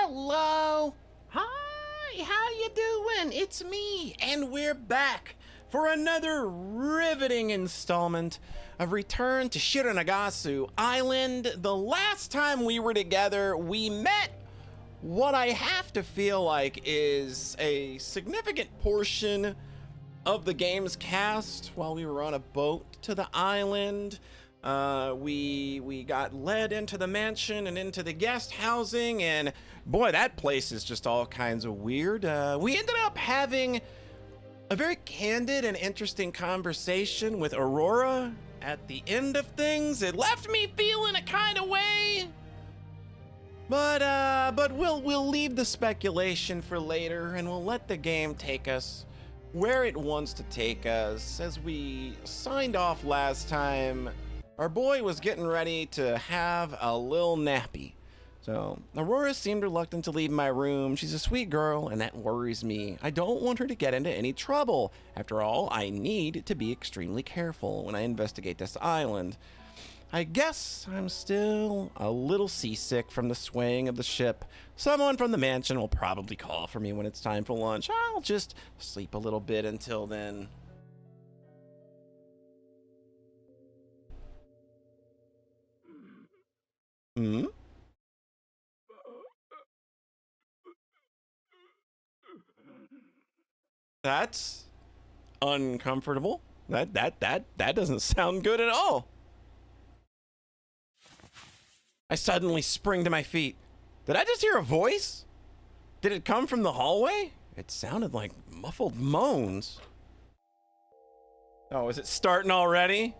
Hello. Hi, how you doing? It's me, and we're back for another riveting installment of Return to Shironagasu Island. The last time we were together, we met what I have to feel like is a significant portion of the game's cast while we were on a boat to the island. We got led into the mansion and into the guest housing, and boy, that place is just all kinds of weird. We ended up having a very candid and interesting conversation with Aurora at the end of things. It left me feeling a kind of way, but we'll leave the speculation for later, and we'll let the game take us where it wants to take us. As we signed off last time, our boy was getting ready to have a little nappy. So Aurora seemed reluctant to leave my room. She's a sweet girl, and that worries me. I don't want her to get into any trouble. After all, I need to be extremely careful when I investigate this island. I guess I'm still a little seasick from the swaying of the ship. Someone from the mansion will probably call for me when it's time for lunch. I'll just sleep a little bit until then. Hmm? That's uncomfortable. That doesn't sound good at all. I suddenly spring to my feet. Did I just hear a voice? Did it come from the hallway? It sounded like muffled moans. Oh, is it starting already?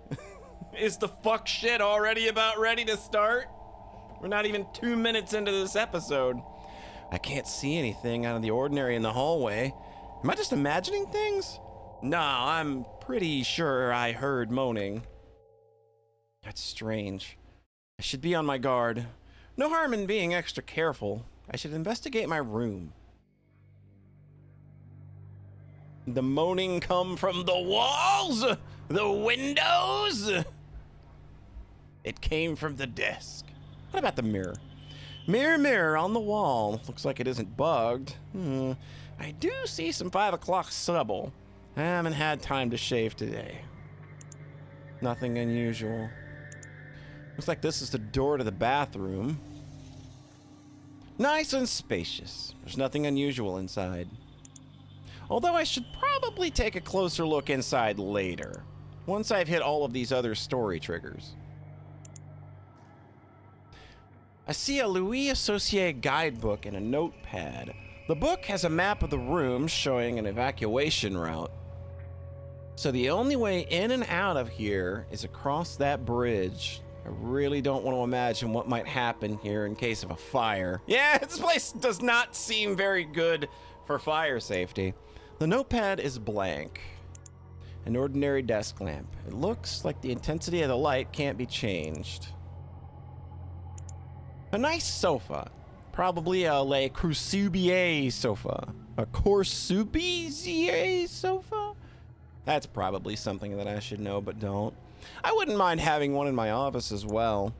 Is the fuck shit already about ready to start? We're not even 2 minutes into this episode. I can't see anything out of the ordinary in the hallway. Am I just imagining things? No, I'm pretty sure I heard moaning. That's strange. I should be on my guard. No harm in being extra careful. I should investigate my room. The moaning come from the walls? The windows? It came from the desk. What about the mirror? Mirror, mirror on the wall. Looks like it isn't bugged. I do see some 5 o'clock stubble. I haven't had time to shave today. Nothing unusual. Looks like this is the door to the bathroom. Nice and spacious. There's nothing unusual inside. Although I should probably take a closer look inside later, once I've hit all of these other story triggers. I see a Louis Associé guidebook and a notepad. The book has a map of the room showing an evacuation route. So the only way in and out of here is across that bridge. I really don't want to imagine what might happen here in case of a fire. Yeah, this place does not seem very good for fire safety. The notepad is blank. An ordinary desk lamp. It looks like the intensity of the light can't be changed. A nice sofa. Probably a Le Corbusier sofa. A Corbusier sofa? That's probably something that I should know, but don't. I wouldn't mind having one in my office as well.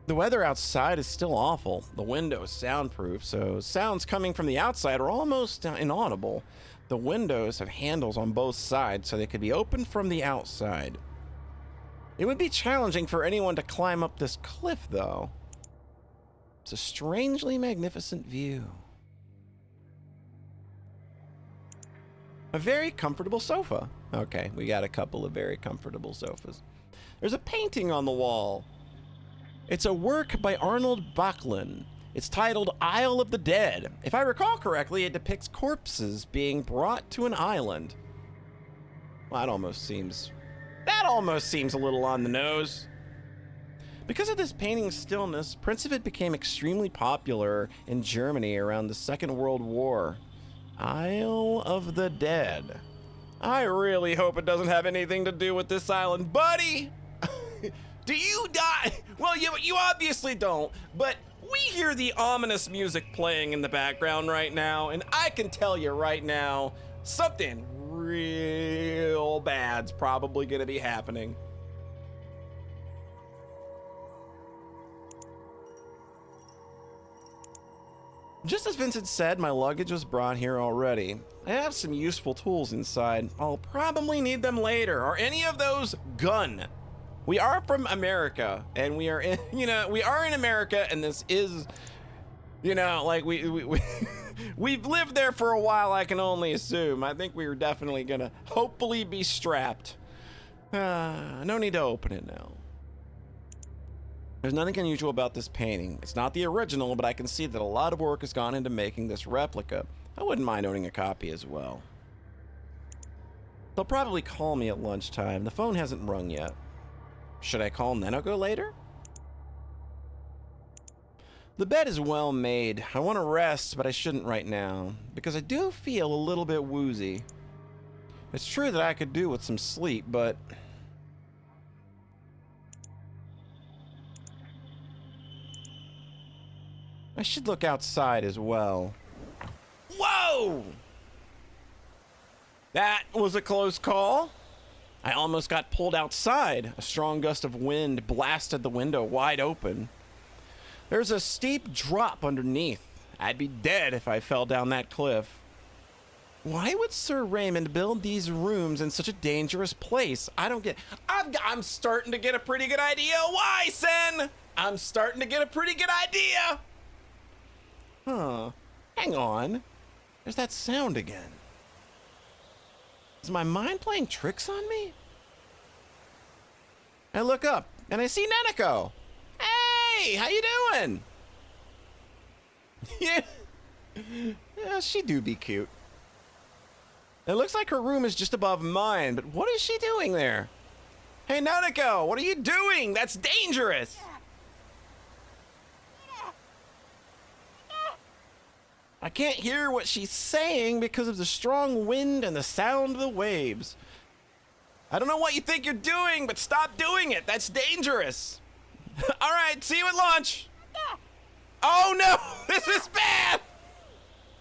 The weather outside is still awful. The window is soundproof, so sounds coming from the outside are almost inaudible. The windows have handles on both sides, so they could be opened from the outside. It would be challenging for anyone to climb up this cliff, though. It's a strangely magnificent view. A very comfortable sofa. Okay, we got a couple of very comfortable sofas. There's a painting on the wall. It's a work by Arnold Backlund. It's titled Isle of the Dead. If I recall correctly, it depicts corpses being brought to an island. Well, that almost seems a little on the nose. Because of this painting's stillness, prints of it became extremely popular in Germany around the Second World War. Isle of the Dead. I really hope it doesn't have anything to do with this island. Buddy! Do you die? Well, you obviously don't, but we hear the ominous music playing in the background right now, and I can tell you right now, something real bad's probably gonna be happening. Just as Vincent said, my luggage was brought here already. I have some useful tools inside. I'll probably need them later. Are any of those gun? We are from America, and we are in, we are in America, and this is, like we've lived there for a while, I can only assume. I think we are definitely gonna hopefully be strapped. No need to open it now. There's nothing unusual about this painting. It's not the original, but I can see that a lot of work has gone into making this replica. I wouldn't mind owning a copy as well. They'll probably call me at lunchtime. The phone hasn't rung yet. Should I call Nenoko later? The bed is well made. I want to rest, but I shouldn't right now, because I do feel a little bit woozy. It's true that I could do with some sleep, but... I should look outside as well. Whoa! That was a close call. I almost got pulled outside. A strong gust of wind blasted the window wide open. There's a steep drop underneath. I'd be dead if I fell down that cliff. Why would Sir Raymond build these rooms in such a dangerous place? I don't get... I'm starting to get a pretty good idea why, Sen! I'm starting to get a pretty good idea! Huh. Hang on. There's that sound again. Is my mind playing tricks on me? I look up, and I see Nenoko. Hey, how you doing? Yeah, she do be cute. It looks like her room is just above mine, but what is she doing there? Hey, Nenoko, what are you doing? That's dangerous. I can't hear what she's saying because of the strong wind and the sound of the waves. I don't know what you think you're doing, but stop doing it. That's dangerous. All right, see you at lunch. Oh no, this is bad.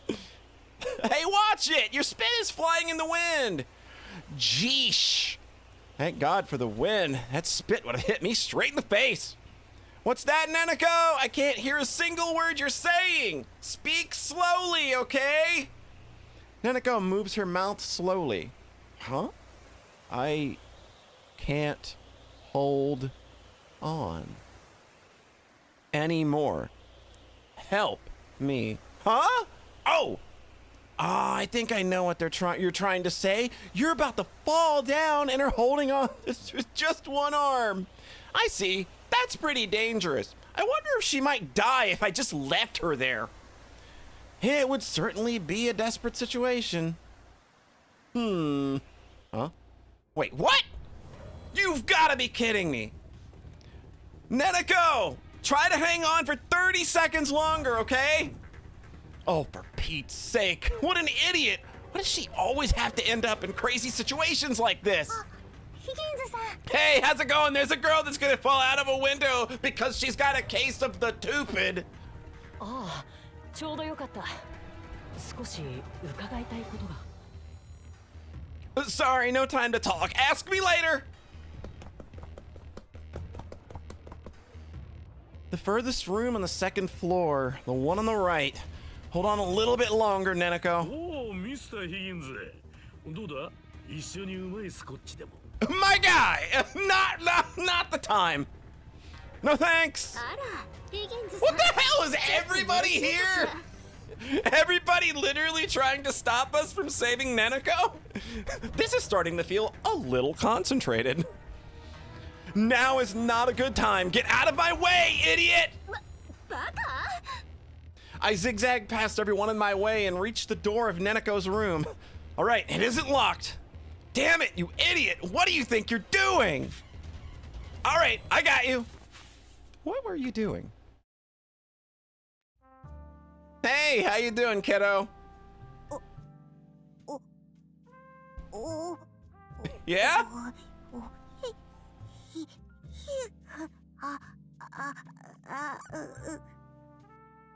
Hey, watch it. Your spit is flying in the wind. Jeesh. Thank God for the wind. That spit would have hit me straight in the face. What's that, Nenoko? I can't hear a single word you're saying. Speak slowly, okay? Nenoko moves her mouth slowly. Huh? I can't hold on anymore. Help me. Huh? Oh! I think I know what you're trying to say. You're about to fall down and are holding on to just one arm. I see. That's pretty dangerous. I wonder if she might die if I just left her there. It would certainly be a desperate situation. Huh? Wait, what? You've got to be kidding me. Nenoko, try to hang on for 30 seconds longer, okay? Oh, for Pete's sake, what an idiot. Why does she always have to end up in crazy situations like this? Hey, how's it going? There's a girl that's gonna fall out of a window because she's got a case of the tupid. Sorry, no time to talk. Ask me later. The furthest room on the second floor, the one on the right. Hold on a little bit longer, Nenoko. Oh, Mr. Higgins. My guy! Not the time. No thanks. What the hell is everybody here? Everybody literally trying to stop us from saving Nenoko? This is starting to feel a little concentrated. Now is not a good time. Get out of my way, idiot! I zigzagged past everyone in my way and reached the door of Neneko's room. All right, it isn't locked. Damn it, you idiot! What do you think you're doing? All right, I got you. What were you doing? Hey, how you doing, kiddo? Yeah?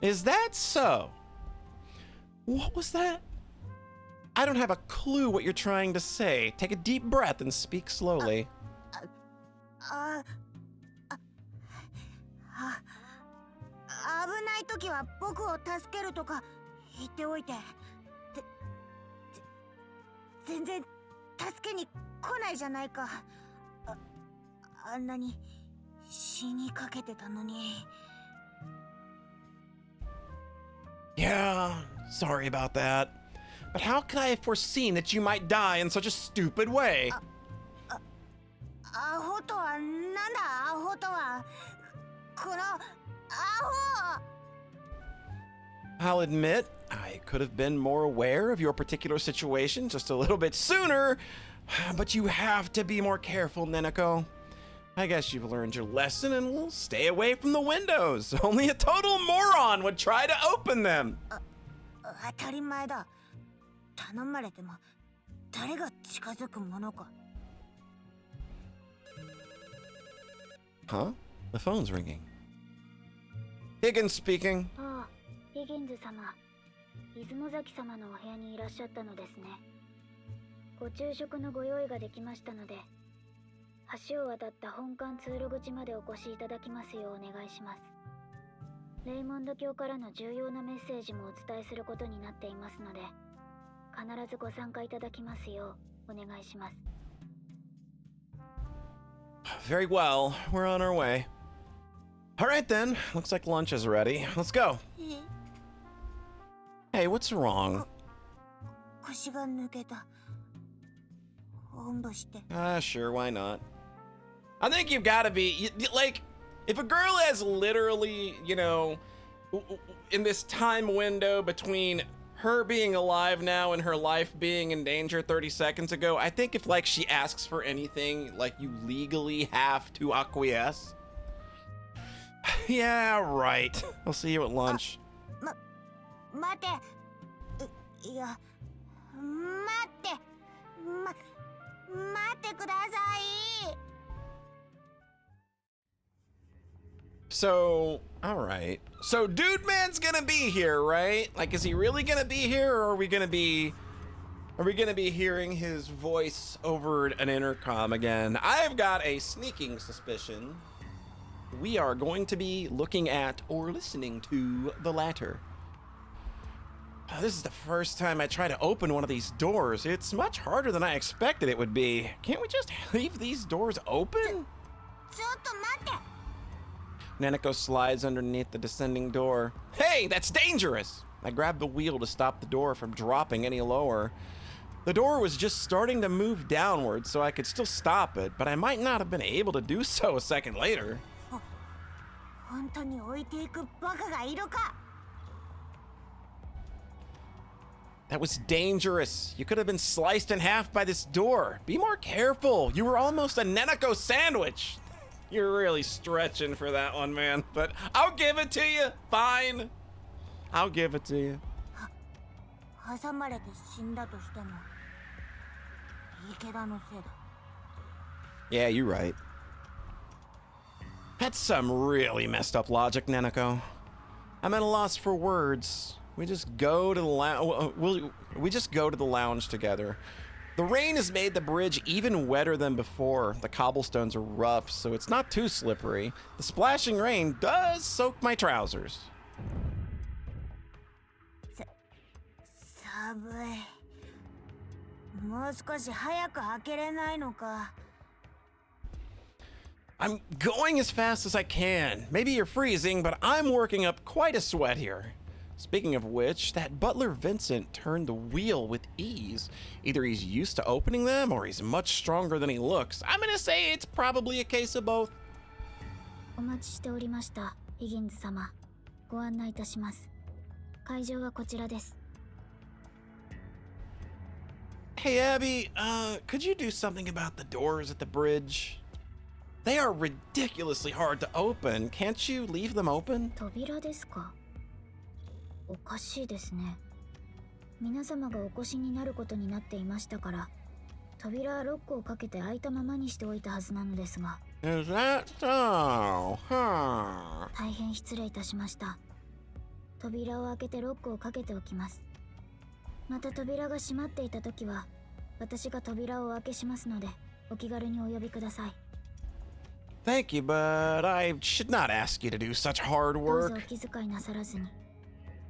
Is that so? What was that? I don't have a clue what you're trying to say. Take a deep breath and speak slowly. は僕を助けるとか言っておいて、全然助けに来ないじゃないか。あんなに死にかけてたのに。Yeah, sorry about that. But how could I have foreseen that you might die in such a stupid way? アホとはなんだ？アホとはこのアホ。 I'll admit, I could have been more aware of your particular situation just a little bit sooner, but you have to be more careful, Neneko. I guess you've learned your lesson and will stay away from the windows. Only a total moron would try to open them. 当たり前だ。頼まれても誰が近づくものか。Huh? The phone's ringing. Higgins speaking. ああ、ヒギンズ様、出雲崎様のお部屋にいらっしゃったのですね。ご昼食のご用意ができましたので、橋を渡った本館通路口までお越しいただきますようお願いします。レイモンド教からの重要なメッセージもお伝えすることになっていますので、必ずご参加いただきますようお願いします。Very well. We're on our way. All right then. Looks like lunch is ready. Let's go. Hey, what's wrong? 腰が抜けた。おんぶして。Sure, why not? I think you've got to be like, if a girl has literally, you know, in this time window between her being alive now and her life being in danger 30 seconds ago, I think if like she asks for anything, like you legally have to acquiesce. Yeah, right. I'll see you at lunch. 待て。いや、待ってください。 So, all right. So, Dude Man's gonna be here, right? Like, is he really gonna be here, or are we gonna be hearing his voice over an intercom again? I've got a sneaking suspicion we are going to be looking at or listening to the latter. This is the first time I try to open one of these doors. It's much harder than I expected it would be. Can't we just leave these doors open? ちょっと待って。 Neneko slides underneath the descending door. Hey, that's dangerous! I grabbed the wheel to stop the door from dropping any lower. The door was just starting to move downward, so I could still stop it, but I might not have been able to do so a second later. 本当に置いていくバカがいるか。 That was dangerous. You could have been sliced in half by this door. Be more careful. You were almost a Neneko sandwich. You're really stretching for that one, man. But I'll give it to you. Fine. I'll give it to you. 挟まれて死んだとしても池田のせいだ。 Yeah, you're right. That's some really messed up logic, Neneko. I'm at a loss for words. We just go to the we just go to the lounge together. The rain has made the bridge even wetter than before. The cobblestones are rough, so it's not too slippery. The splashing rain does soak my trousers. 寒い。もう少し早く開けれないのか。 I'm going as fast as I can. Maybe you're freezing, but I'm working up quite a sweat here. Speaking of which, that butler Vincent turned the wheel with ease. Either he's used to opening them, or he's much stronger than he looks. I'm gonna say it's probably a case of both. お待ちしておりました、ヒギンズ様。ご案内いたします。会場はこちらです。 Hey, Abby, could you do something about the doors at the bridge? They are ridiculously hard to open. Can't you leave them open? 扉ですか？おかしいですね。皆様がお越しになることになっていましたから、扉はロックをかけて開いたままにしておいたはずなのですが。Is that so? Huh. 大変失礼いたしました。扉を開けてロックをかけておきます。また扉が閉まっていた時は、私が扉をお開けしますので、お気軽にお呼びください。Thank you, but I should not ask you to do such hard どうぞ work. お気遣いなさらずに。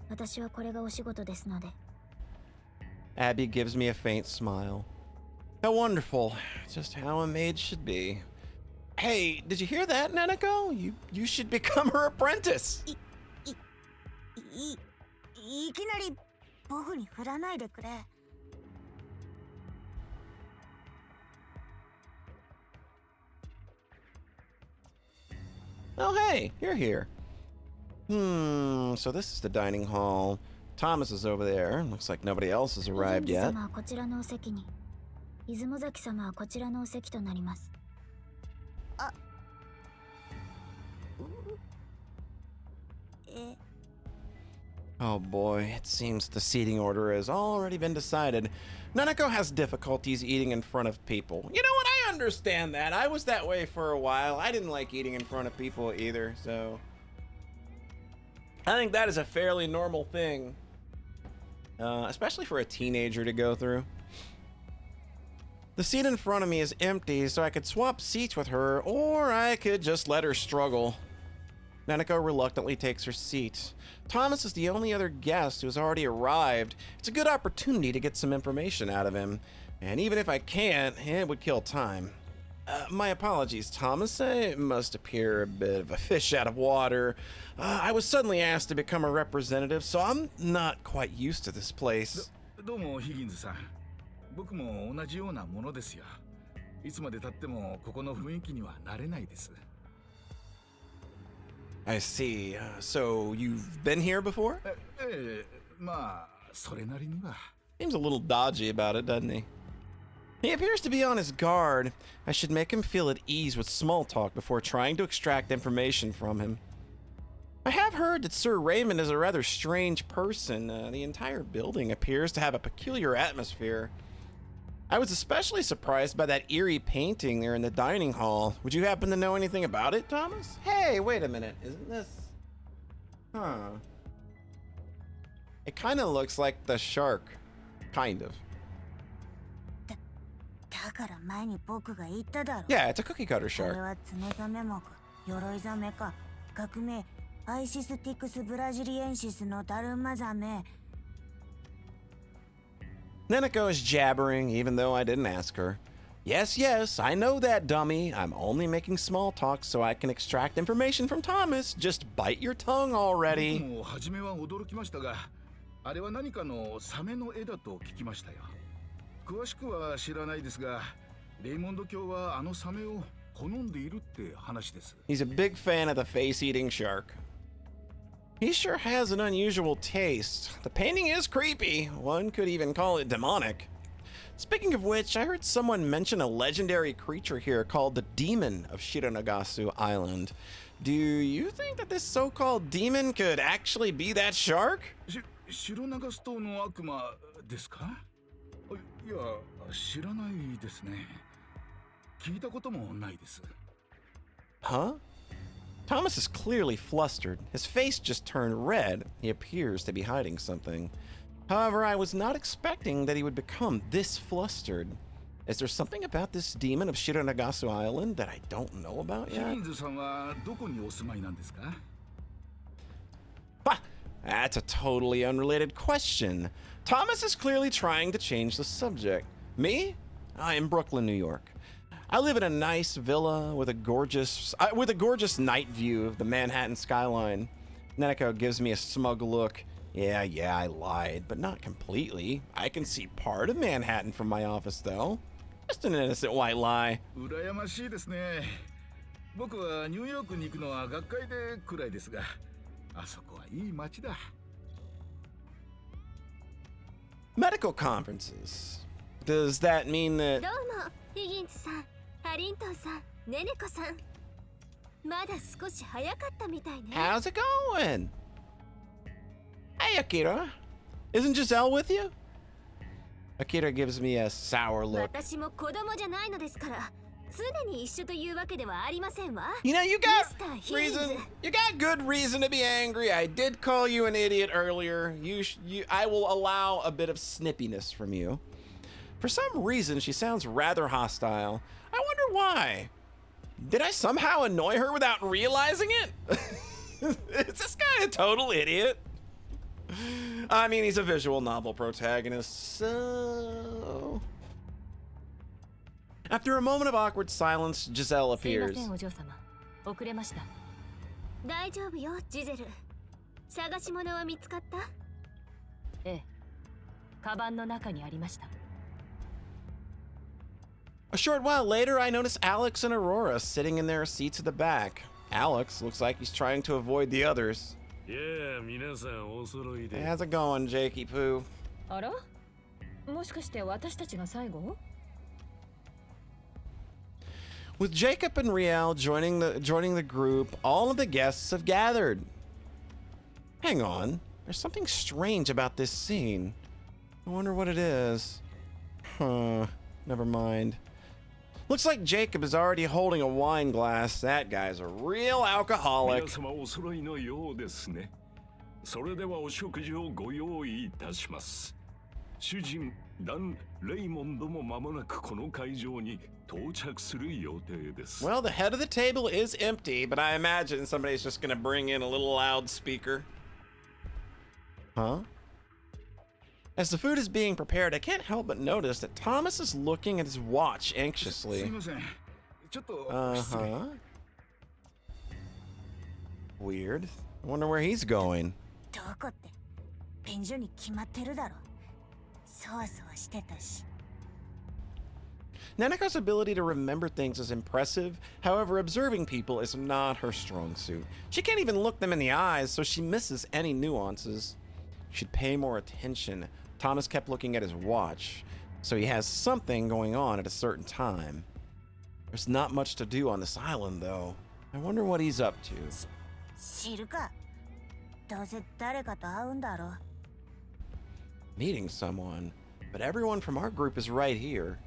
私はこれがお仕事ですので。Abby gives me a faint smile. How wonderful. Just how a maid should be. Hey, did you hear that, Nanako? You should become her apprentice. いきなり僕に振らないでくれ。Oh, hey, you're here. So this is the dining hall. Thomas is over there. Looks like nobody else has arrived お yet. 様はこちらのお席に。出雲崎様はこちらのお席となります。Oh boy, it seems the seating order has already been decided. Nanako has difficulties eating in front of people. You know what? I understand that. I was that way for a while. I didn't like eating in front of people either, so I think that is a fairly normal thing, especially for a teenager to go through. The seat in front of me is empty, so I could swap seats with her, or I could just let her struggle. Nanako reluctantly takes her seat. Thomas is the only other guest who has already arrived. It's a good opportunity to get some information out of him. And even if I can't, it would kill time. My apologies, Thomas. I must appear a bit of a fish out of water. I was suddenly asked to become a representative, so I'm not quite used to this place. どうもヒギンズさん。僕も同じようなものですよ。いつまで経ってもここの雰囲気には慣れないです。I see. So you've been here before? まあそれなりには。Seems a little dodgy about it, doesn't he? He appears to be on his guard. I should make him feel at ease with small talk before trying to extract information from him. I have heard that Sir Raymond is a rather strange person. The entire building appears to have a peculiar atmosphere. I was especially surprised by that eerie painting there in the dining hall. Would you happen to know anything about it, Thomas? Hey, wait a minute. Isn't this... Huh. It kind of looks like the shark. Kind of. だから前に僕が言っただろ。 Yeah, it's a cookie cutter これ shark. はツノザメ目、鎧ザメか、学名アイシスティクスブラジリエンシスのダルマザメ。Nanako is jabbering, even though I didn't ask her. Yes, yes, I know that, dummy. I'm only making small talk so I can extract information from Thomas. Just bite your tongue 僕 already. も初めは驚きましたが、あれは何かのサメの絵だと聞きましたよ。詳しくは知らないですが、レイモンド卿はあのサメを好んでいるって話です。 He's a big fan of the face-eating shark. He sure has an unusual taste. The painting is creepy. One could even call it demonic. Speaking of which, I heard someone mention a legendary creature here called the Demon of Shironagasu Island. Do you think that this so-called demon could actually be that shark? 白長ス島の悪魔ですか？いや、知らないですね。聞いたこともないです。 Huh? Thomas is clearly flustered. His face just turned red. He appears to be hiding something. However, I was not expecting that he would become this flustered. Is there something about this demon of Shironagasu Island that I don't know about ヒギ yet? ンズさんはどこにお住まいなんですか？ Ha! That's a totally unrelated question. Thomas is clearly trying to change the subject. Me? I am Brooklyn, New York. I live in a nice villa with a gorgeous night view of the Manhattan skyline. Nanako gives me a smug look. Yeah, I lied, but not completely. I can see part of Manhattan from my office, though. Just an innocent white lie. 羨ましいですね。僕はニューヨークに行くのは学会でくらいですが、あそこはいい街だ。 Medical conferences. Does that mean that... どうも、ヒギンズさん、ハリントンさん、ネネコさん。まだ少し早かったみたいね。How's it going? Hey, Akira. Isn't Giselle with you? Akira gives me a sour look. 私も子供じゃないのですから、常に一緒というわけではありませんわ。 You know, you got Mr. reason. Higgins. You got good reason to be angry. I did call you an idiot earlier. I will allow a bit of snippiness from you. For some reason, she sounds rather hostile. I wonder why. Did I somehow annoy her without realizing it? Is this guy a total idiot? I mean, he's a visual novel protagonist, so... After a moment of awkward silence, Giselle appears. すいませんお嬢様遅れました大丈夫よジゼル探し物は見つかったええカバンの中にありました A short while later, I notice Alex and Aurora sitting in their seats at the back. Alex looks like he's trying to avoid the others. Yeah, 皆さんお揃いで Hey, how's it going, Jakey Poo? あらもしかして私たちが最後 With Jacob and Riel joining the group, all of the guests have gathered. Hang on, there's something strange about this scene. I wonder what it is. Huh, never mind. Looks like Jacob is already holding a wine glass. That guy's a real 皆 alcoholic. 様お揃いのようですねそれではお食事をご用意いたします主人ダン・レイモンドも間もなくこの会場に到着する予定です Well, the head of the table is empty, but I imagine somebody's just gonna bring in a little loudspeaker. Huh? As the food is being prepared, I can't help but notice that Thomas is looking at his watch すい anxiously. ませんちょっと失礼 Uh-huh. Weird. I wonder where he's going. どこって便所に決まってるだろそわそわしてたし Nanako's ability to remember things is impressive. However, observing people is not her strong suit. She can't even look them in the eyes, so she misses any nuances. She'd pay more attention. Thomas kept looking at his watch, so he has something going on at a certain time. There's not much to do on this island, though. I wonder what he's up to. 知るかどうせ誰かと会うんだろ Meeting someone, but everyone from our group is right here.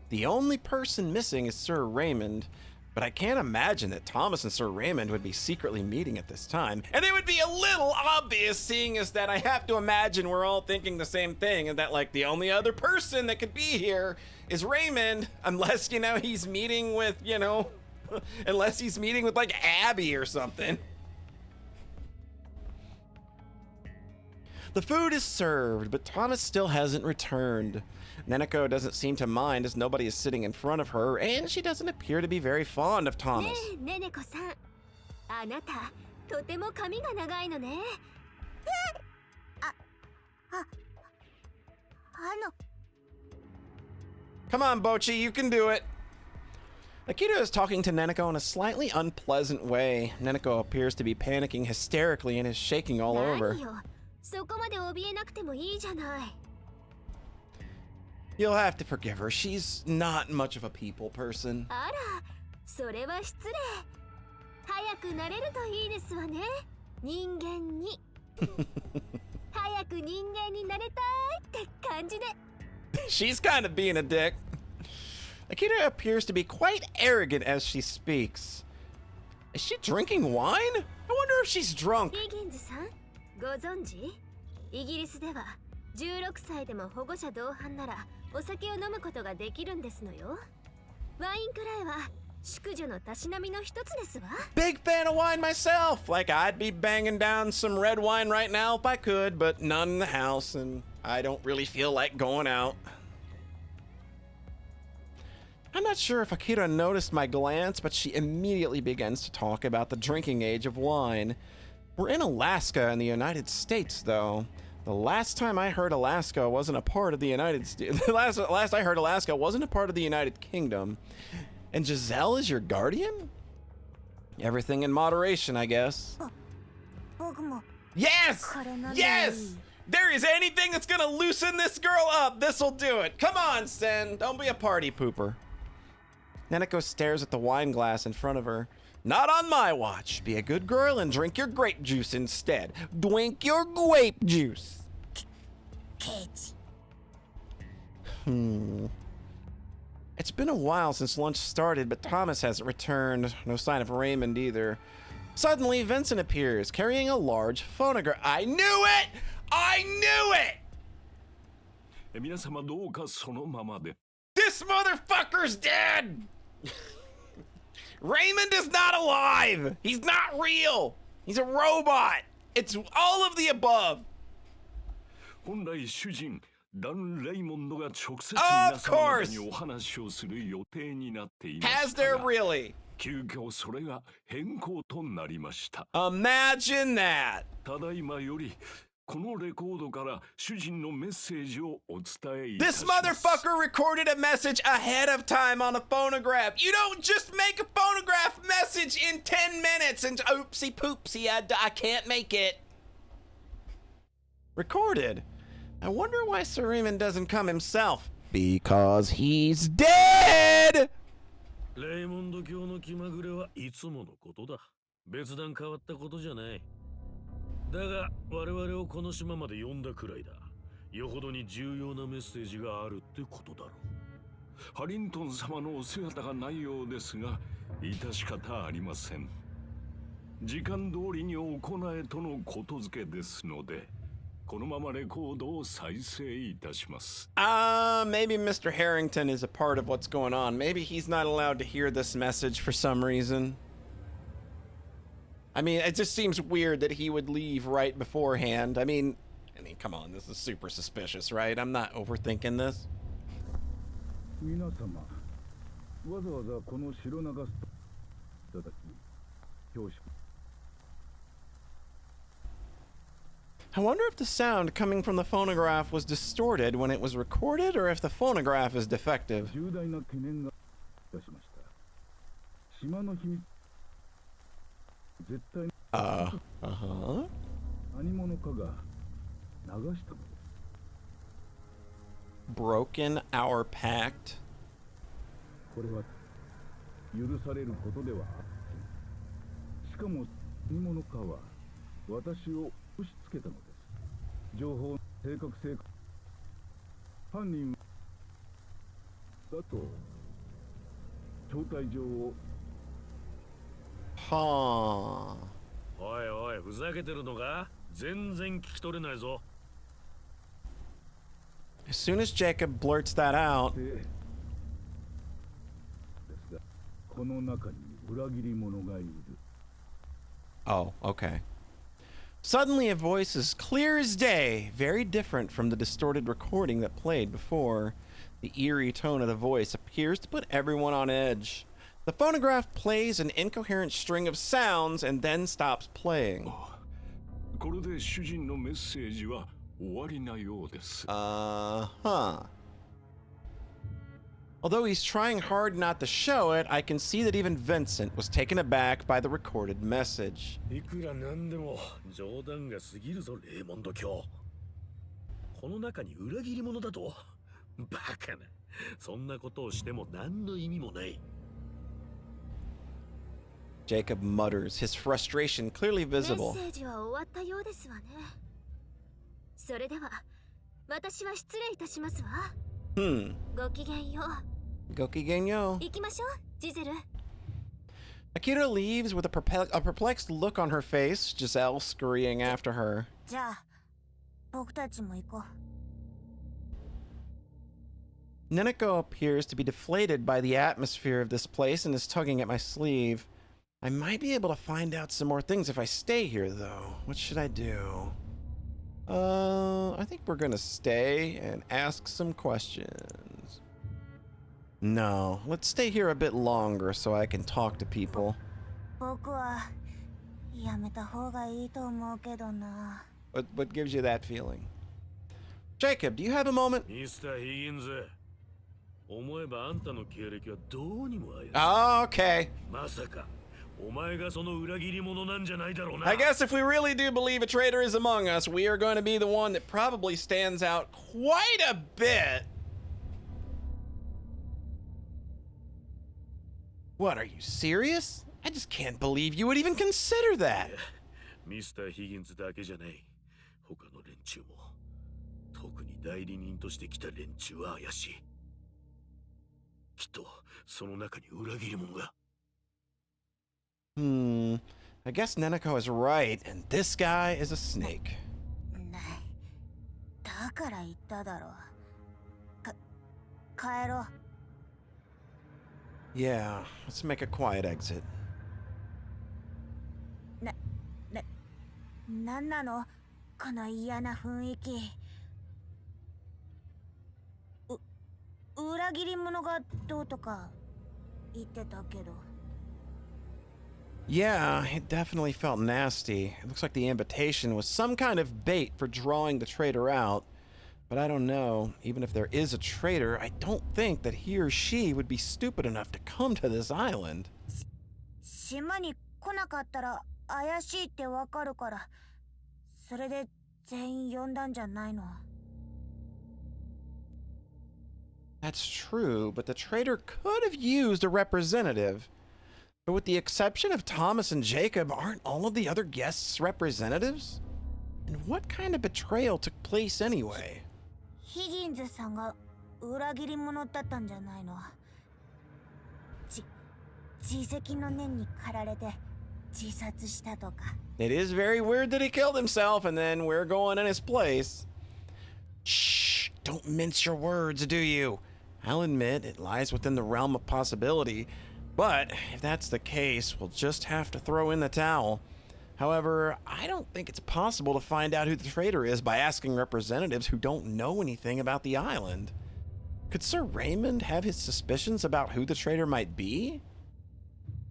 The only person missing is Sir Raymond, but I can't imagine that Thomas and Sir Raymond would be secretly meeting at this time. And it would be a little obvious, seeing as that I have to imagine we're all thinking the same thing, and that, like, the only other person that could be here is Raymond, unless, you know, he's meeting with, you know, unless he's meeting with, like, Abby or something. The food is served, but Thomas still hasn't returned. Neneko doesn't seem to mind as nobody is sitting in front of her, and she doesn't appear to be very fond of ね Thomas. えねねこさんあなたとても髪が長いのねあの Come on, Bochi, you can do it. Akito is talking to Neneko in a slightly unpleasant way. Neneko appears to be panicking hysterically and is shaking all over. 何よそこまで怯えなくてもいいじゃない You'll have to forgive her. She's not much of a people person. あらそれは失礼早くなれるといいですわね人間に早く人間になれたいって感じで She's kind of being a dick. Akita appears to be quite arrogant as she speaks. Is she drinking wine? I wonder if she's drunk. ヒギンズさんご存知イギリスでは16歳でも保護者同伴ならお酒を飲むことができるんですのよワインくらいは淑女のたしなみの一つですわ Big fan of wine myself. Like, I'd be banging down some red wine right now if I could, but none in the house, and I don't really feel like going out. I'm not sure if Akira noticed my glance, but she immediately begins to talk about the drinking age of wine. We're in Alaska in the United States, though. The last time I heard Alaska wasn't a part of the United States. last I heard Alaska wasn't a part of the United Kingdom. And Giselle is your guardian? Everything in moderation, I guess. 僕も Yes! これなのに Yes! There is anything that's gonna loosen this girl up, this'll do it. Come on, Sen. Don't be a party pooper. Neneko stares at the wine glass in front of her. Not on my watch. Be a good girl and drink your grape juice instead. Drink your grape juice. ケイチ It's been a while since lunch started, but Thomas hasn't returned. No sign of Raymond either. Suddenly, Vincent appears, carrying a large phonograph. I knew it! I knew it! 皆様どうかそのままで This motherfucker's dead! Raymond is not alive! He's not real! He's a robot! It's all of the above! 本来主人ダン・レイモンドが直接皆様方にお話をする予定になっていま Has した there が really? 急遽それが変更となりました。 Imagine that! ただいまよりこのレコードから主人のメッセージをお伝えいたし This ます。 motherfucker recorded a message ahead of time on a phonograph. You don't just make a phonograph message in 10 minutes and oopsie poopsie, I can't make it. Recorded? I wonder why Sir Raymond doesn't come himself. Because he's dead! レイモンド教の気まぐれはいつものことだ。別段変わったことじゃない。だが我々をこの島まで呼んだくらいだ。よほどに重要なメッセージがあるってことだろう。ハリントン様のお姿がないようですが、致し方ありません。時間通りに行えとのことづけですので、このままレコードを再生いたします。Maybe Mr. Harrington is a part of what's going on. Maybe he's not allowed to hear this message for some reason. I mean, it just seems weird that he would leave right beforehand. I mean, come on, this is super suspicious, right? I'm not overthinking this. 皆様、わざわざこの白長すといただき、恐縮。 I wonder if the sound coming from the phonograph was distorted when it was recorded, or if the phonograph is defective. 重大な懸念がいたしました。島の秘密、絶対に Uh-huh. 何者かが流したのです。 Broken our pact. これは許されることではありません。しかも何者かは私を押し付けたのです。情報の正確性、犯人だと招待状を Huh. おいおい、ふざけてるのか？全然聞き取れないぞ。 As soon as Jacob blurts that out, ですが、この中に裏切り者がいる。 oh, okay. Suddenly a voice as clear as day, very different from the distorted recording that played before. The eerie tone of the voice appears to put everyone on edge. The phonograph plays an incoherent string of sounds and then stops playing. これで主人のメッセージは終わりなようです。 Uh-huh. Although he's trying hard not to show it, I can see that even Vincent was taken aback by the recorded message. いくらなんでも冗談が過ぎるぞ、レイモンド教。この中に裏切り者だと？バカな。そんなことをしても何の意味もない。 Jacob mutters, his frustration clearly メッ visible. セージは終わったようですわね。それでは私は失礼いたしますわ。ごきげんよう。 Gokigenyo. 行きましょう、ジゼル。 Akira leaves with a perplexed look on her face, Giselle scurrying after her. じゃあ僕たちも行こう。 Neneko appears to be deflated by the atmosphere of this place and is tugging at my sleeve. I might be able to find out some more things if I stay here, though. What should I do? I think we're gonna stay and ask some questions. No, let's stay here a bit longer so I can talk to people. 僕はやめた方がいいと思うけどな。What gives you that feeling? Jacob, do you have a moment? ミスター・ヒギンズ。思えばあんたの経歴はどうにも怪しい。 Okay. まさかお前がその裏切り者なんじゃないだろうな。 I guess if we really do believe a traitor is among us, we are going to be the one that probably stands out quite a bit. What, are you serious? I just can't believe you would even consider that. ミスター・ヒギンズだけじゃない。他の連中も。特に代理人として来た連中は怪しい。きっとその中に裏切り者が。 I guess Neneko is right, and this guy is a snake. だから言っただろう。帰ろう。Yeah, let's make a quiet exit. なんなのこの嫌な雰囲気。裏切り者がどうとか言ってたけど。Yeah, it definitely felt nasty. It looks like the invitation was some kind of bait for drawing the traitor out. But I don't know. Even if there is a traitor, I don't think that he or she would be stupid enough to come to this island. 島に来なかったら怪しいってわかるから、それで全員呼んだんじゃないの。That's true, but the traitor could have used a representative. But with the exception of Thomas and Jacob, aren't all of the other guests representatives? And what kind of betrayal took place anyway? ヒギンズさんが裏切り者だったんじゃないの。自責の念に駆られて自殺したとか。It is very weird that he killed himself and then we're going in his place. Shh, don't mince your words, do you? I'll admit it lies within the realm of possibility, but if that's the case, we'll just have to throw in the towel. However, I don't think it's possible to find out who the traitor is by asking representatives who don't know anything about the island. Could Sir Raymond have his suspicions about who the traitor might be?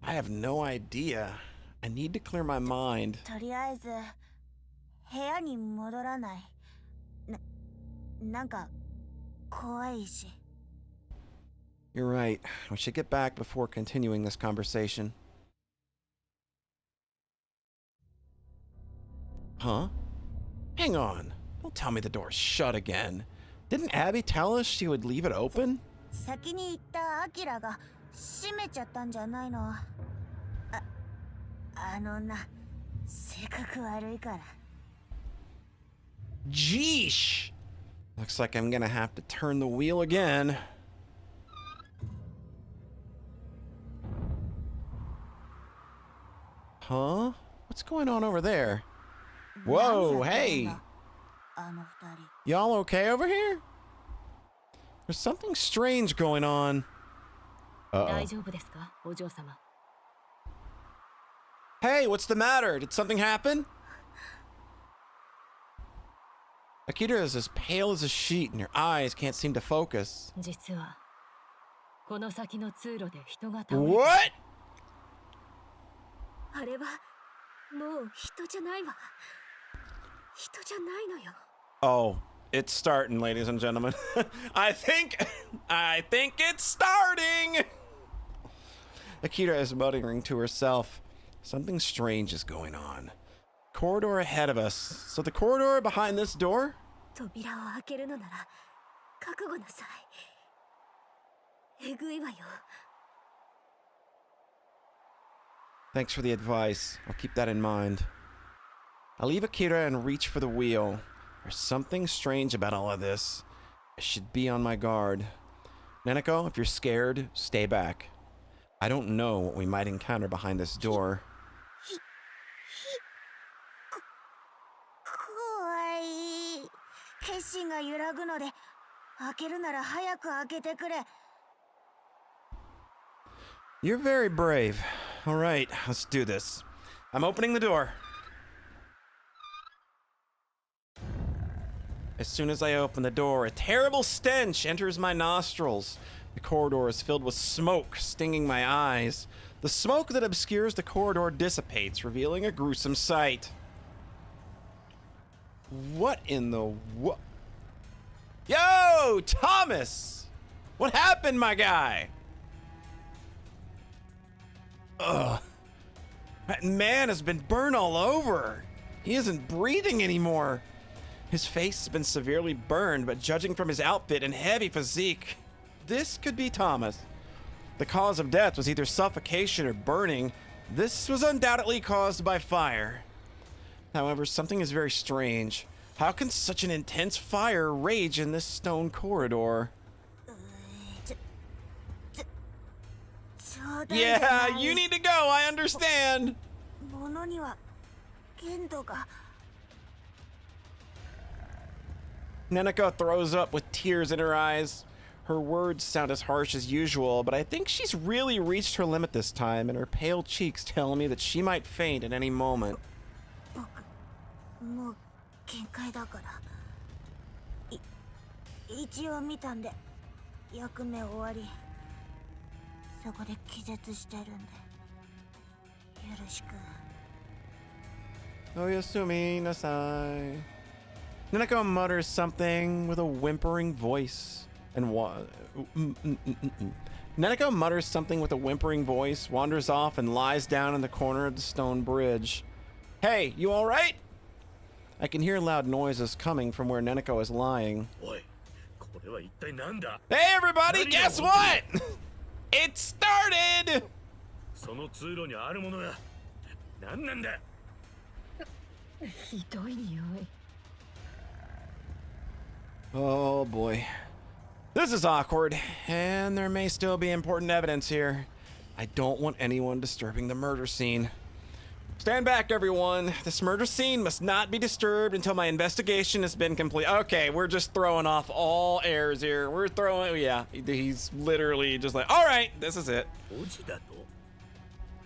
I have no idea. I need to clear my mind. とりあえず部屋に戻らない。なんか怖いし。You're right. We should get back before continuing this conversation. Huh? Hang on. Don't tell me the door's shut again. Didn't Abby tell us she would leave it open? 先に行ったアキラが閉めちゃったんじゃないの。あの女、性格悪いから。Jeesh! Looks like I'm gonna have to turn the wheel again. Huh? What's going on over there? Whoa, hey! あの二人。 Y'all okay over here? There's something strange going on. Uh-oh. 大丈夫ですか、お嬢様。 Hey, what's the matter? Did something happen? Akira is as pale as a sheet and her eyes can't seem to focus. 実はこの先の通路で人が倒れて。 What? あれはもう人じゃないわ。人じゃないのよ。 Oh, it's starting, ladies and gentlemen. I think it's starting. Akira is muttering to herself. Something strange is going on. Corridor ahead of us. So the corridor behind this door? 扉を開けるのなら覚悟なさい。えぐいわよ。 Thanks for the advice. I'll keep that in mind. I'll leave Akira and reach for the wheel. There's something strange about all of this. I should be on my guard. Neneko, if you're scared, stay back. I don't know what we might encounter behind this door. 怖い。決心が揺らぐので、開けるなら早く開けてくれ。 You're very brave. All right, let's do this. I'm opening the door. As soon as I open the door, a terrible stench enters my nostrils. The corridor is filled with smoke, stinging my eyes. The smoke that obscures the corridor dissipates, revealing a gruesome sight. What in the what? Yo, Thomas! What happened, my guy? Ugh. That man has been burned all over. He isn't breathing anymore. His face has been severely burned, but judging from his outfit and heavy physique, this could be Thomas. The cause of death was either suffocation or burning. This was undoubtedly caused by fire. However, something is very strange. How can such an intense fire rage in this stone corridor? Yeah, you need to go, I understand. 物には限度が。 Neneko throws up with tears in her eyes. Her words sound as harsh as usual, but I think she's really reached her limit this time, and her pale cheeks tell me that she might faint at any moment. 僕もう限界だから一応見たんで役目終わりそこで気絶してるんでよろしく Oyasumi nasai. Nanako mutters something with a whimpering voice and Nanako mutters something with a whimpering voice, wanders off, and lies down in the corner of the stone bridge. Hey, you all right? I can hear loud noises coming from where Nanako is lying. Hey, everybody, guess what? It started! Oh boy. This is awkward, and there may still be important evidence here. I don't want anyone disturbing the murder scene. Stand back, everyone. This murder scene must not be disturbed until my investigation has been complete. Okay, we're just throwing off all airs here. We're throwing, yeah, he's literally just like, all right, this is it.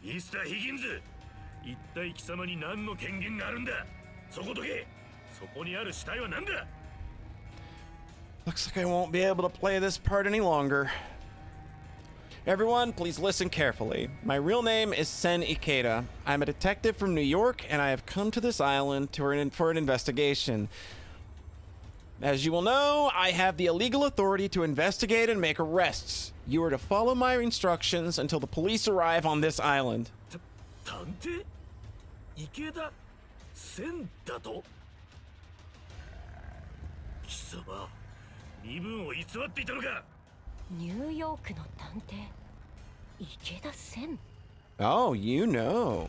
Mr. Higgins, 一体貴様に何の権限があるんだ。そこどけ。そこにある死体は何だ。 Looks like I won't be able to play this part any longer. Everyone, please listen carefully. My real name is Sen Ikeda. I'm a detective from New York, and I have come to this island for an investigation. As you will know, I have the illegal authority to investigate and make arrests. You are to follow my instructions until the police arrive on this island. 探偵？池田千だと？貴様、身分を偽っていたのか？ニューヨークの探偵池田千。 Oh, you know.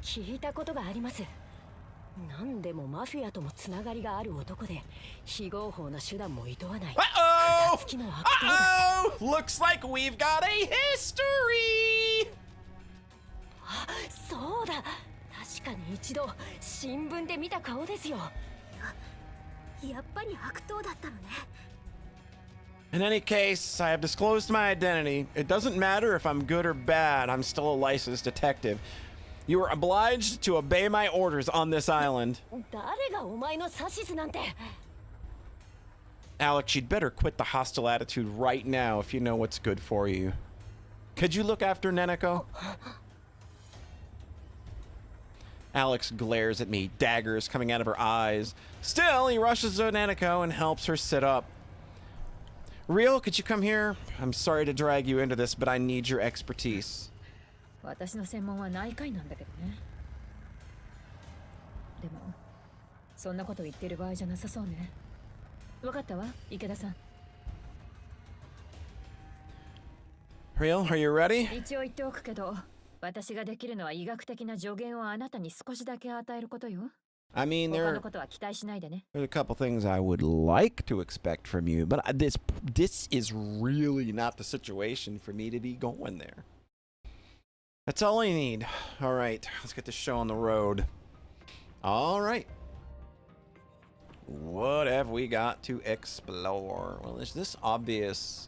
聞いたことがあります。何でもマフィアともつながりがある男で非合法な手段も厭わない。Uh-oh! 札付きの悪党だって。 Looks like we've got a history! あ、そうだ。確かに一度新聞で見た顔ですよ。やっぱり悪党だったのね In any case, I have disclosed my identity. It doesn't matter if I'm good or bad, I'm still a licensed detective. You are obliged to obey my orders on this island. 誰がお前の指図なんて。 Alex, you'd better quit the hostile attitude right now if you know what's good for you. Could you look after Neneko? Alex glares at me, daggers coming out of her eyes. Still, he rushes to Neneko and helps her sit up. Real, could you come here? I'm sorry to drag you into this, but I need your expertise. 私の専門は内科医なんだけどね。でも、そんなこと言ってる場合じゃなさそうね。わかったわ、池田さん。Real, are you ready? 一応言っておくけど、私ができるのは医学的な助言をあなたに少しだけ与えることよ。 I mean, 他のことは期待しないでね。 there's a couple things I would like to expect from you, but this is really not the situation for me to be going there. That's all I need. All right, let's get this show on the road. All right. What have we got to explore? Well, there's this obvious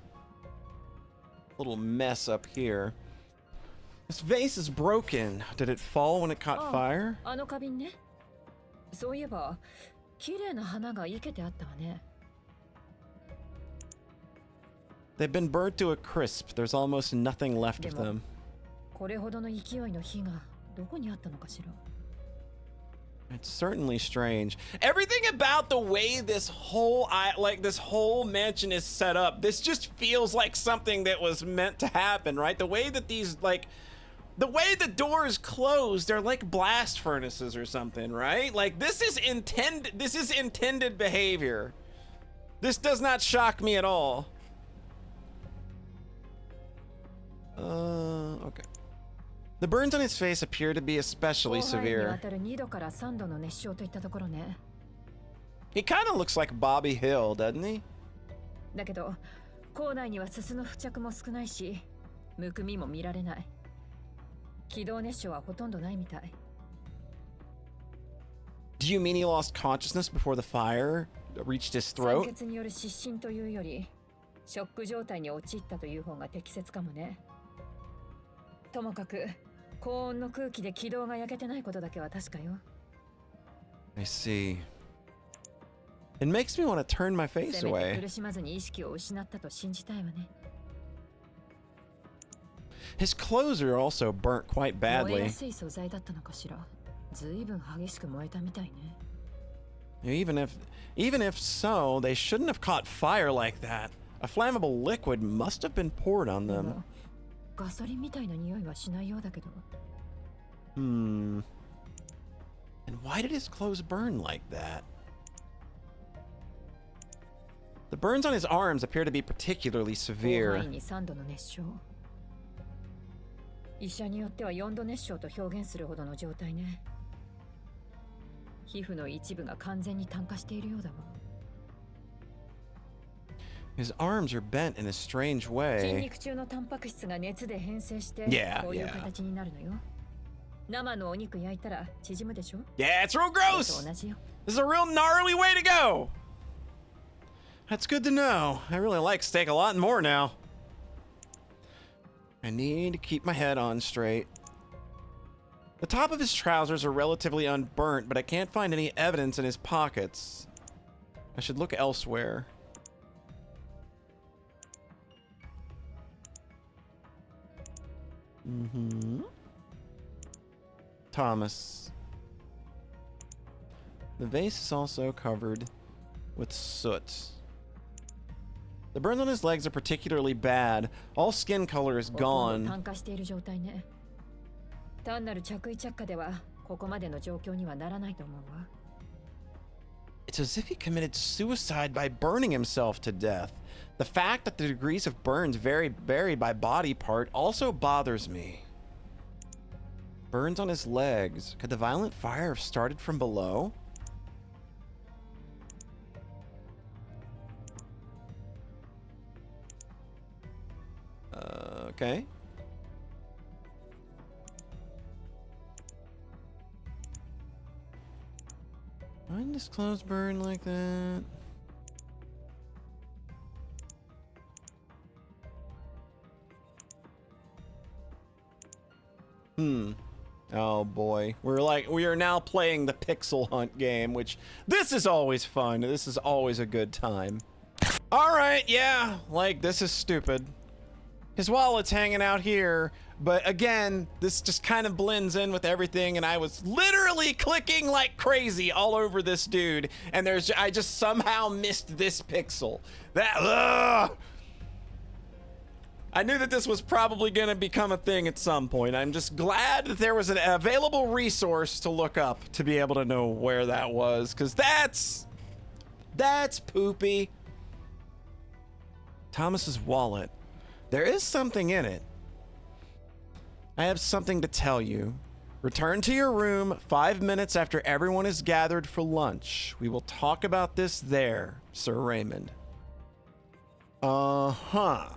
little mess up here. This vase is broken. Did it fall when it caught fire? あの花瓶ね。そういえば、綺麗な花が生けてあったわね。 They've been burnt to a crisp. There's almost nothing left of them. これほどの勢いの火がどこにあったのかしら。 It's certainly strange. Everything about the way this whole this whole mansion is set up, this just feels like something that was meant to happen, right? The way that these the way the doors close, they're like blast furnaces or something, right? Like this is intended behavior. This does not shock me at all. Okay. The burns on his face appear to be especially 広範囲にわ severe. たる2度から3度の熱傷といったところね。 He kind of looks like Bobby Hill, doesn't he? だけど、校内にはすすの付着も少ないし、むくみも見られない。気道熱傷はほとんどないみたい。 Do you mean he lost consciousness before the fire reached his 酸 throat? 欠による失神というより、ショック状態に陥ったという方が適切かもね。ともかく高温の空気で気道が焼けてないことだけは確かよ。I see. It makes me want to turn my face せめて away. 苦しまずに意識を失ったと信じたいわね。His clothes are also burnt quite 燃え badly. やすい素材だったのかしら。ずいぶん激しく燃えたみたいね。Even if so, they shouldn't have caught fire like that. A flammable liquid must have been poured on で them. もガソリンみたいな匂いはしないようだけど。Hmm. And why did his clothes burn like that? The burns on his arms appear to be particularly 広 severe. 範囲に3度の熱傷。医者によっては4度熱傷と表現するほどの状態ね。皮膚の一部が完全に炭化しているようだわ。His arms are bent in a strange 筋 way. 肉中のタンパク質が熱で変性して Yeah, こういう yeah. 形になるのよ。生のお肉焼いたら縮むでしょ。 Yeah, it's real それ gross! と同じよ。 This is a real gnarly way to go! That's good to know. I really like steak a lot more now. I need to keep my head on straight. The top of his trousers are relatively unburnt, but I can't find any evidence in his pockets. I should look elsewhere. Thomas. The vase is also covered with soot. The burns on his legs are particularly bad. All skin color is ほとん gone. ど炭化している状態ね。単なる着衣着火ではここまでの状況にはならないと思うわ。It's as if he committed suicide by burning himself to death. The fact that the degrees of burns vary by body part also bothers me. Burns on his legs. Could the violent fire have started from below? Okay. Why did his clothes burn like that? Oh boy. We are now playing the pixel hunt game, which this is always fun. This is always a good time. All right, yeah, like this is stupid. His wallet's hanging out here, but again, this just kind of blends in with everything, and I was literally clicking like crazy all over this dude, and I just somehow missed this pixel. I knew that this was probably going to become a thing at some point. I'm just glad that there was an available resource to look up to be able to know where that was, because that's poopy. Thomas's wallet. There is something in it. I have something to tell you. Return to your room 5 minutes after everyone is gathered for lunch. We will talk about this there, Sir Raymond. Uh-huh.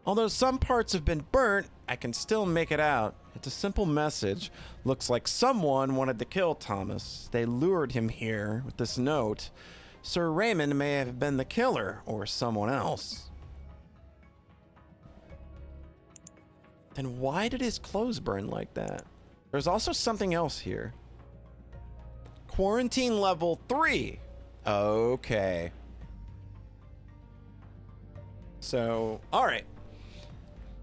Although some parts have been burnt, I can still make it out. It's a simple message. Looks like someone wanted to kill Thomas. They lured him here with this note. Sir Raymond may have been the killer, or someone else. Then why did his clothes burn like that? There's also something else here. Quarantine level 3. Okay. So, alright.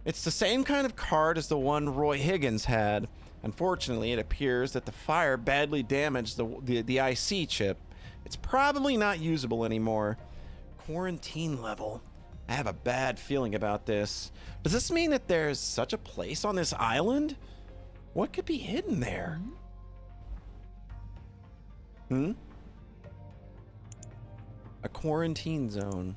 It's the same kind of card as the one Roy Higgins had. Unfortunately, it appears that the fire badly damaged the IC chip. It's probably not usable anymore. Quarantine level. I have a bad feeling about this. Does this mean that there's such a place on this island? What could be hidden there? A quarantine zone.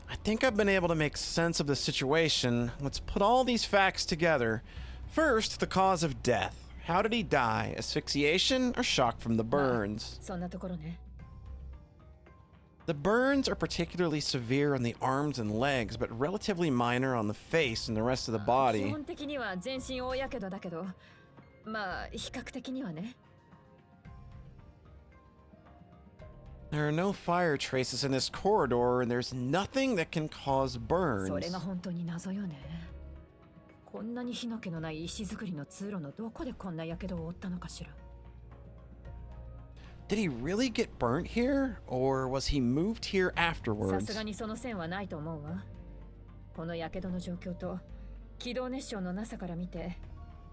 I think I've been able to make sense of the situation. Let's put all these facts together. First, the cause of death. How did he die? Asphyxiation or shock from the burns? そんなところね。 The burns are particularly severe on the arms and legs, but relatively minor on the face and the rest of the 基 body. 本的には全身大やけどだけど、まあ比較的にはね。There are no fire traces in this corridor, and there's nothing that can cause そ burns. れが本当に謎よね。こんなに火の気のない石造りの通路のどこでこんな火傷を負ったのかしら。Did he really get burnt here, or was he moved here さ afterwards? すがにその線はないと思うわ。この火傷の状況と気道熱傷のなさから見て、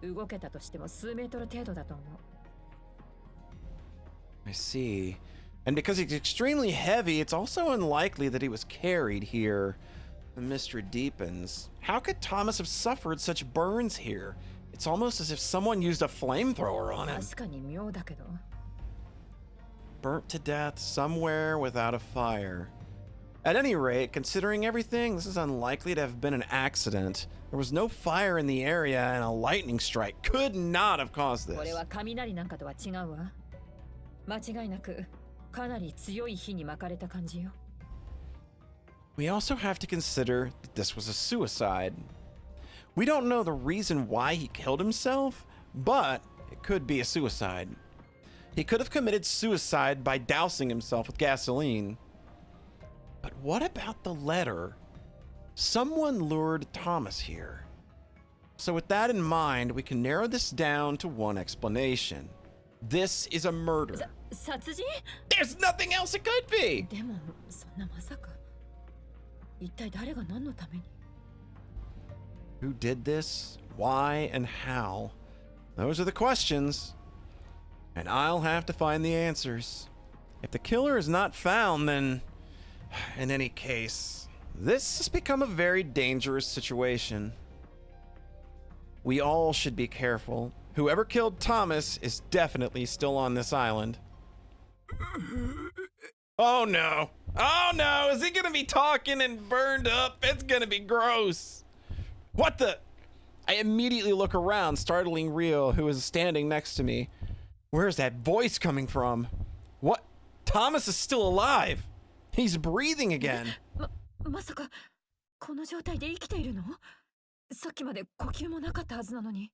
動けたとしても数メートル程度だと思う。I see. And because he's extremely heavy, it's also unlikely that he was carried here. The mystery deepens. How could Thomas have suffered such burns here? It's almost as if someone used a flamethrower on him. 確かに妙だけど。Burnt to death somewhere without a fire. At any rate, considering everything, this is unlikely to have been an accident. There was no fire in the area, and a lightning strike could not have caused これ this. は雷なんかとは違うわ。間違いなくかなり強い火に巻かれた感じよ。We also have to consider that this was a suicide. We don't know the reason why he killed himself, but it could be a suicide. He could have committed suicide by dousing himself with gasoline. But what about the letter? Someone lured Thomas here. So with that in mind, we can narrow this down to one explanation. This is a murder. 殺人？ There's nothing else it could be! でもそんなまさか。一体誰が何のために？ Who did this? Why and how? Those are the questions. And I'll have to find the answers. If the killer is not found, then... In any case, this has become a very dangerous situation. We all should be careful. Whoever killed Thomas is definitely still on this island. Oh no! Oh no! Is he gonna be talking and burned up? It's gonna be gross! What the? I immediately look around, startling Rio, who is standing next to me. Where's that voice coming from? What? Thomas is still alive! He's breathing again! まさかこの状態で生きているの？さっきまで呼吸もなかったはずなのに。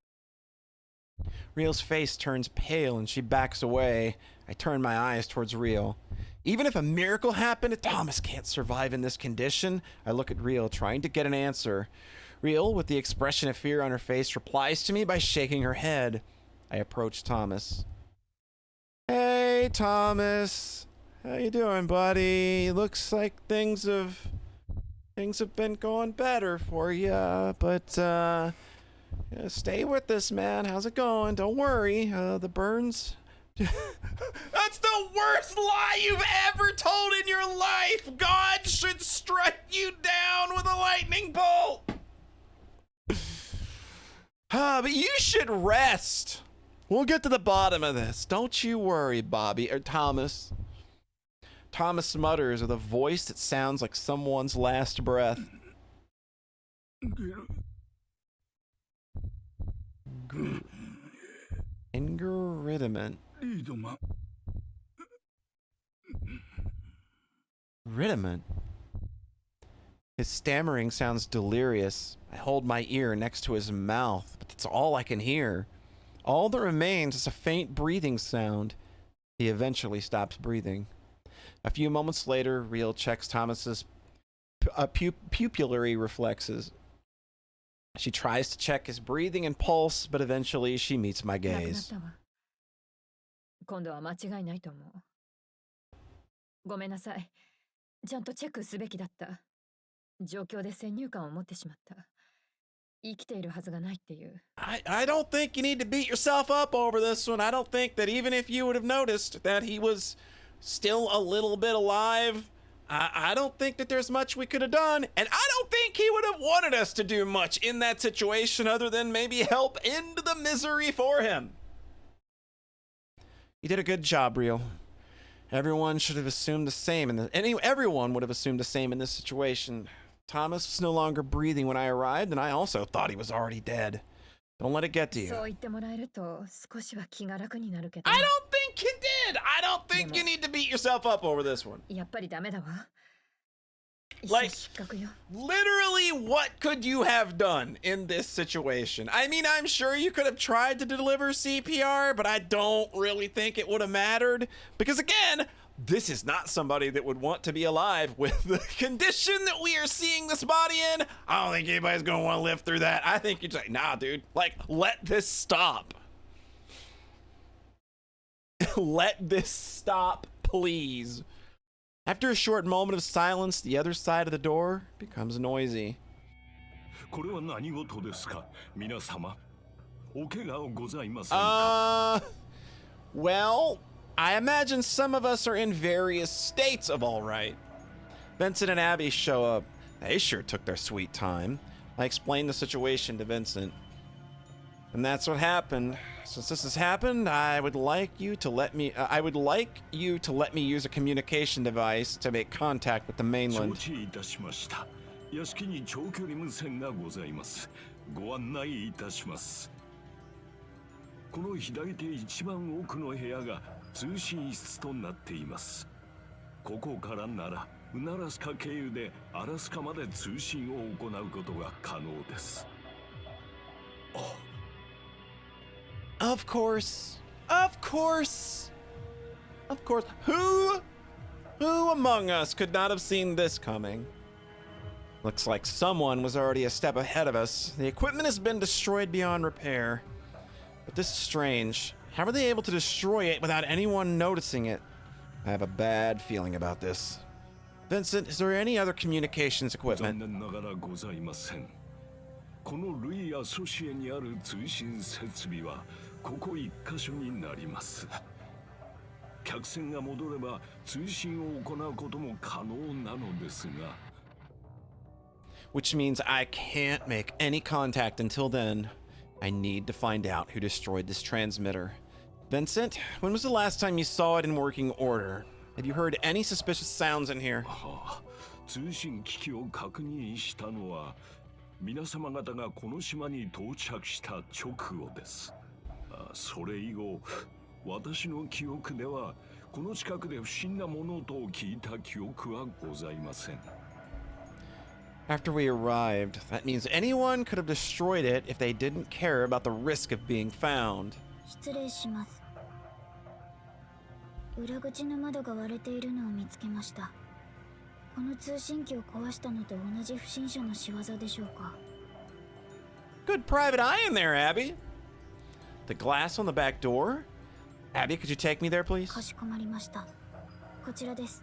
Rio's face turns pale and she backs away. I turn my eyes towards Rio. Even if a miracle happened, Thomas can't survive in this condition. I look at Rio, trying to get an answer. Rio, with the expression of fear on her face, replies to me by shaking her head. I approach Thomas. Hey, Thomas. How you doing, buddy? Looks like things have been going better for you, but yeah, stay with us, man. How's it going? Don't worry. The burns. That's the worst lie you've ever told in your life. God should strike you down with a lightning bolt. But you should rest. We'll get to the bottom of this. Don't you worry, Bobby or Thomas. Thomas mutters with a voice that sounds like someone's last breath. Engeritiment. Ridiment. His stammering sounds delirious. I hold my ear next to his mouth, but that's all I can hear. All that remains is a faint breathing sound. He eventually stops breathing. A few moments later, Reel checks Thomas's pupillary reflexes. She tries to check his breathing and pulse, but eventually she meets my なくなっ gaze. たわ。今度は間違いないと思う。ごめんなさい。ちゃんとチェックすべきだった。状況で先入観を持ってしまった。生きているはずがないっていう。I don't think you need to beat yourself up over this one. I don't think that even if you would have noticed that he was still a little bit alive, I don't think that there's much we could have done. And I don't think he would have wanted us to do much in that situation other than maybe help end the misery for him. You did a good job, Rio. Everyone should have assumed the same, everyone would have assumed the same in this situation. Thomas was no longer breathing when I arrived, and I also thought he was already dead. Don't let it get to you. そう言ってもらえると少しは気が楽になるけど。I don't think you did! I don't think you need to beat yourself up over this one. やっぱりダメだわ。 Like, 失格よ。 literally, what could you have done in this situation? I mean, I'm sure you could have tried to deliver CPR, but I don't really think it would have mattered. Because again, This is not somebody that would want to be alive with the condition that we are seeing this body in. I don't think anybody's gonna want to live through that. I think you're just like, nah, dude, like, let this stop. Let this stop, please. After a short moment of silence, the other side of the door becomes noisy. これは何事ですか、皆様。お怪我ございませんか。Well, I imagine some of us are in various states of all right. Vincent and Abby show up. They sure took their sweet time. I explained the situation to Vincent. And that's what happened. Since this has happened, I would like you to let me use a communication device to make contact with the mainland. 承知いたしました。屋敷に長距離無線がございます。ご案内いたします。この左手一番奥の部屋が通信室となっています。ここからならウナラスカ経由でアラスカまで通信を行うことが可能です。Of course. Of course. Of course. Who among us could not have seen this coming? Looks like someone was already a step ahead of us. The equipment has been destroyed beyond repair. But this is strange. How are they able to destroy it without anyone noticing it? I have a bad feeling about this. Vincent, is there any other communications equipment? 残念ながらございません。このルイ・アソシエにある通信設備はここ一箇所になります。客船が戻れば通信を行うことも可能なのですが。Which means I can't make any contact until then. I need to find out who destroyed this transmitter. Vincent, when was the last time you saw it in working order? Have you heard any suspicious sounds in here? 通信機器を確認したのは皆様方がこの島に到着した直後です。それ以後、私の記憶ではこの近くで不審な物音を聞いた記憶はございません。After we arrived, that means anyone could have destroyed it if they didn't care about the risk of being found. 失礼します。裏口の窓が割れているのを見つけました。この通信機を壊したのと同じ不審者の仕業でしょうか。Good private eye in there, Abby. The glass on the back door? Abby, could you take me there, please? かしこまりました。こちらです。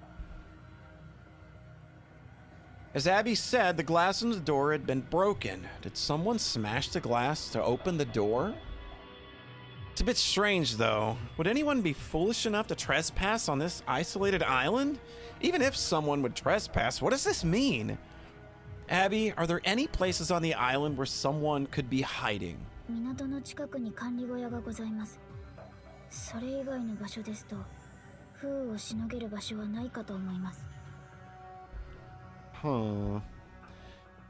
As Abby said, the glass on the door had been broken. Did someone smash the glass to open the door? It's a bit strange, though. Would anyone be foolish enough to trespass on this isolated island? Even if someone would trespass, what does this mean? Abby, are there any places on the island where someone could be hiding? 港の近くに管理小屋がございます。それ以外の場所ですと、風雨をしのげる場所はないかと思います。Huh.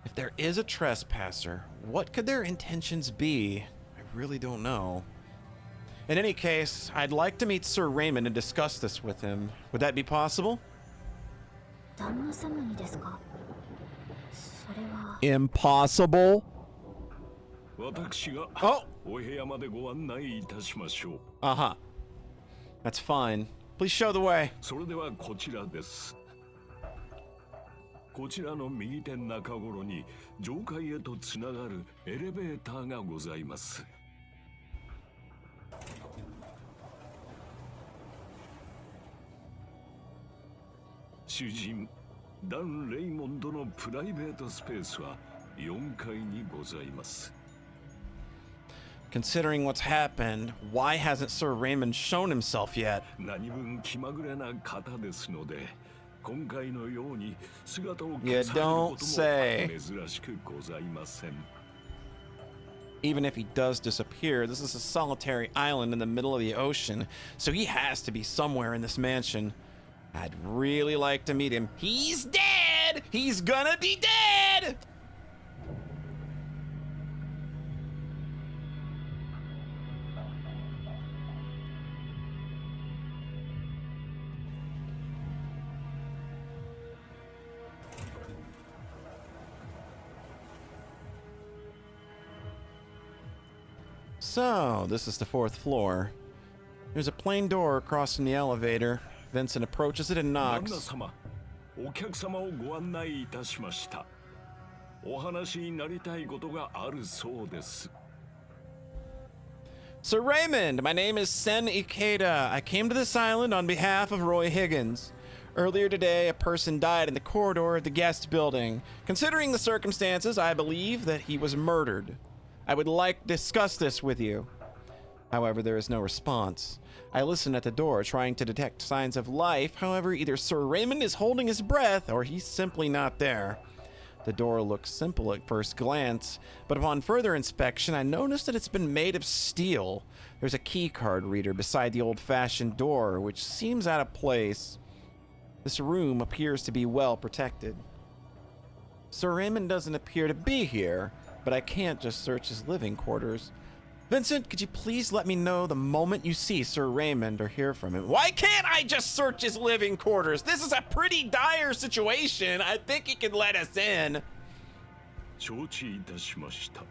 If there is a trespasser, what could their intentions be? I really don't know. In any case, I'd like to meet Sir Raymond and discuss this with him. Would that be possible? 旦那様にですか？それは。Impossible? 私がお部屋までご案内いたしましょう。Uh-huh. That's fine. Please show the way. それではこちらです。こちらの右手中頃に上階へとつながるエレベーターがございます。主人ダン・レイモンドのプライベートスペースは4階にございます。Considering what's happened, why hasn't Sir Raymond shown himself yet? 何分気まぐれな方ですので、今回のように姿を消されることも珍しくございません。Even if he does disappear, this is a solitary island in the middle of the ocean, so he has to be somewhere in this mansion. I'd really like to meet him. He's dead! He's gonna be dead! So, this is the 4th floor. There's a plain door across from the elevator. Vincent approaches it and 旦那 knocks. 様、お客様をご案内いたしました。お話になりたいことがあるそうです。 Sir Raymond, my name is Sen Ikeda. I came to this island on behalf of Roy Higgins. Earlier today, a person died in the corridor of the guest building. Considering the circumstances, I believe that he was murdered. I would like to discuss this with you. However, there is no response. I listen at the door, trying to detect signs of life. However, either Sir Raymond is holding his breath, or he's simply not there. The door looks simple at first glance, but upon further inspection, I notice that it's been made of steel. There's a key card reader beside the old-fashioned door, which seems out of place. This room appears to be well protected. Sir Raymond doesn't appear to be here, but I can't just search his living quarters. Vincent, could you please let me know the moment you see Sir Raymond or hear from him? Why can't I just search his living quarters? This is a pretty dire situation. I think he could let us in. 承知いたしました。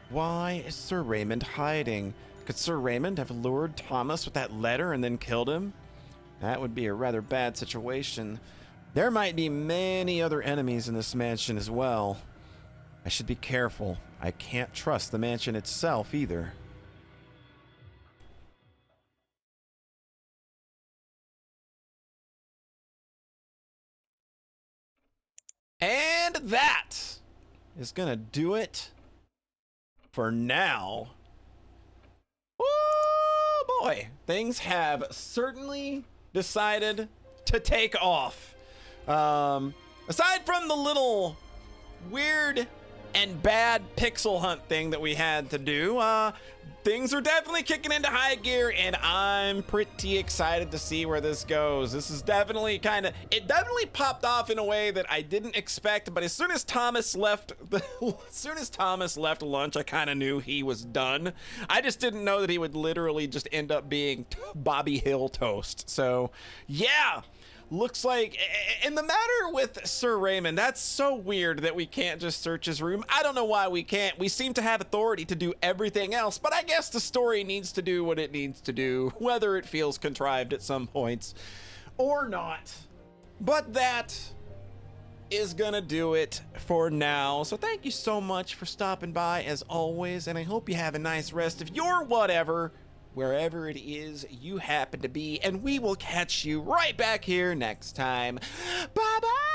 Why is Sir Raymond hiding? Could Sir Raymond have lured Thomas with that letter and then killed him? That would be a rather bad situation. There might be many other enemies in this mansion as well. I should be careful. I can't trust the mansion itself either. And that is gonna do it for now. Oh boy, things have certainly decided to take off. Aside from the little weird and bad pixel hunt thing that we had to do, things are definitely kicking into high gear, and I'm pretty excited to see where this goes. This is definitely it definitely popped off in a way that I didn't expect, but as soon as Thomas left lunch, I kind of knew he was done. I just didn't know that he would literally just end up being Bobby Hill toast. So yeah, looks like, and the matter with Sir Raymond, that's so weird that we can't just search his room. I don't know why we can't. We seem to have authority to do everything else, but I guess the story needs to do what it needs to do, whether it feels contrived at some points or not. But that is gonna do it for now. So thank you so much for stopping by as always, and I hope you have a nice rest of your whatever, wherever it is you happen to be, and we will catch you right back here next time. Bye-bye!